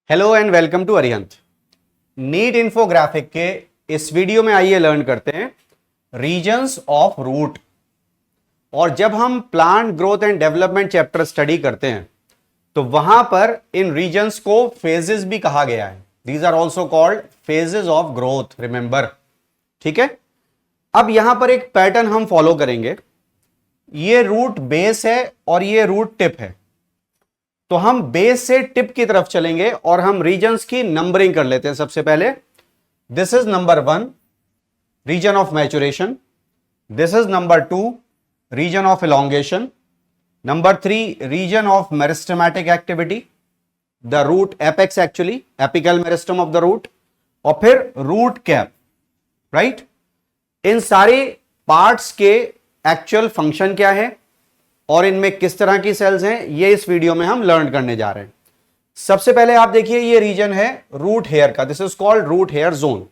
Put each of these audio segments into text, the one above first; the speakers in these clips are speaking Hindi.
Hello and welcome to Arihant. NEET infographic के इस वीडियो में आइए लर्न करते हैं रीजन्स ऑफ रूट। और जब हम plant growth and development chapter study करते हैं तो वहां पर इन रीजन्स को फेजेस भी कहा गया है। These are also called phases of growth, remember. ठीक है, अब यहां पर एक पैटर्न हम फॉलो करेंगे। ये रूट बेस है और ये रूट टिप है, तो हम बेस से टिप की तरफ चलेंगे और हम रीजन्स की नंबरिंग कर लेते हैं। सबसे पहले this is number 1 region of maturation, this is number 2 region of elongation, number 3 region of meristematic activity, the root apex actually apical meristem of the root, और फिर रूट कैप। राइट, इन सारे पार्ट्स के एक्चुअल फंक्शन क्या है और इनमें किस तरह की सेल्स हैं, ये इस वीडियो में हम लर्न करने जा रहे हैं। सबसे पहले आप देखिए, ये रीजन है रूट हेयर का, this is called root hair zone.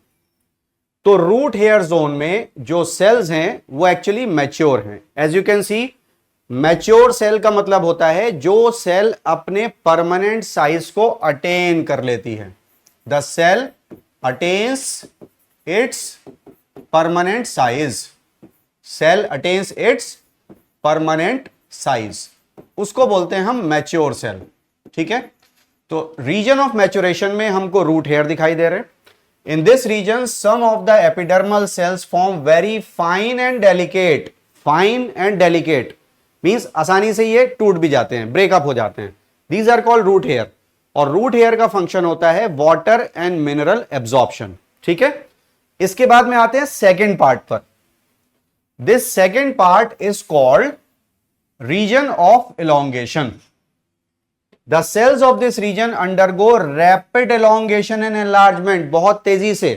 तो रूट हेयर जोन में जो सेल्स हैं वो एक्चुअली मैच्योर हैं। As you can see, mature cell का मतलब होता है जो सेल अपने परमानेंट साइज को अटेन कर लेती है। The cell attains its permanent size, cell attains its permanent size, उसको बोलते हैं हम मैच्योर सेल। ठीक है, तो रीजन ऑफ मैच्योरेशन में हमको रूट हेयर दिखाई दे रहे हैं। In this region some of the epidermal cells form very fine and delicate. Fine and delicate means आसानी से ये टूट भी जाते हैं, ब्रेकअप हो जाते हैं। These are called root hair, और रूट हेयर का फंक्शन होता है वाटर एंड मिनरल एब्जॉर्प्शन। ठीक है, इसके बाद में आते हैं सेकेंड पार्ट पर। This second part is called region of elongation. The cells of this region undergo rapid elongation and enlargement, बहुत तेजी से।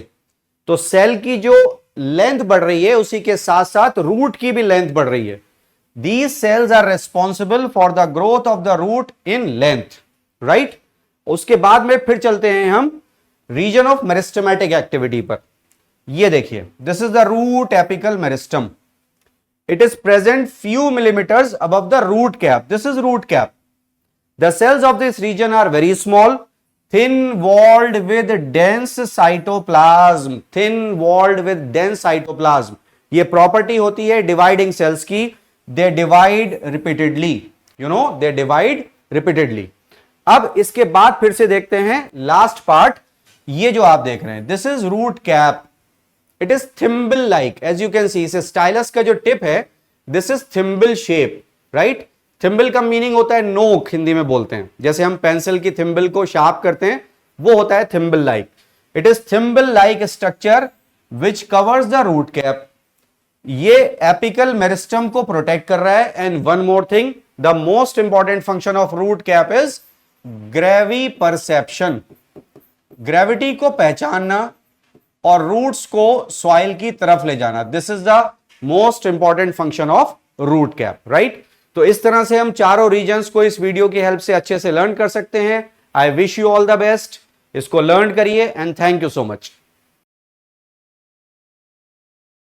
तो सेल की जो लेंथ बढ़ रही है उसी के साथ साथ रूट की भी लेंथ बढ़ रही है। These cells are responsible for the growth of the root in length, right? उसके बाद में फिर चलते हैं हम region of meristematic activity पर। ये देखिए, this is the root apical meristem. It is present few millimeters above the root cap. This is root cap. The cells of this region are very small, thin-walled with dense cytoplasm. Thin-walled with dense cytoplasm. ये property होती है dividing cells की. They divide repeatedly. You know, they divide repeatedly. अब इसके बाद फिर से देखते हैं last part. ये जो आप देख रहे हैं, this is root cap. It is thimble like, as you can see. इस स्टाइलस का जो टिप है, this is thimble shape. Right, thimble का मीनिंग होता है नोक, हिंदी में बोलते हैं। जैसे हम पेंसिल की थिम्बल को शार्प करते हैं, वो होता है thimble like. It is thimble like structure which covers the root cap. ये एपिकल मेरिस्टम को प्रोटेक्ट कर रहा है। And one more thing, the most important function of root cap is graviperception, gravity को पहचानना और रूट्स को सॉइल की तरफ ले जाना। This is the most important function of root cap. Right, तो इस तरह से हम चारों रीजन्स को इस वीडियो की हेल्प से अच्छे से लर्न कर सकते हैं। I wish you all the best. इसको लर्न करिए and thank you so much.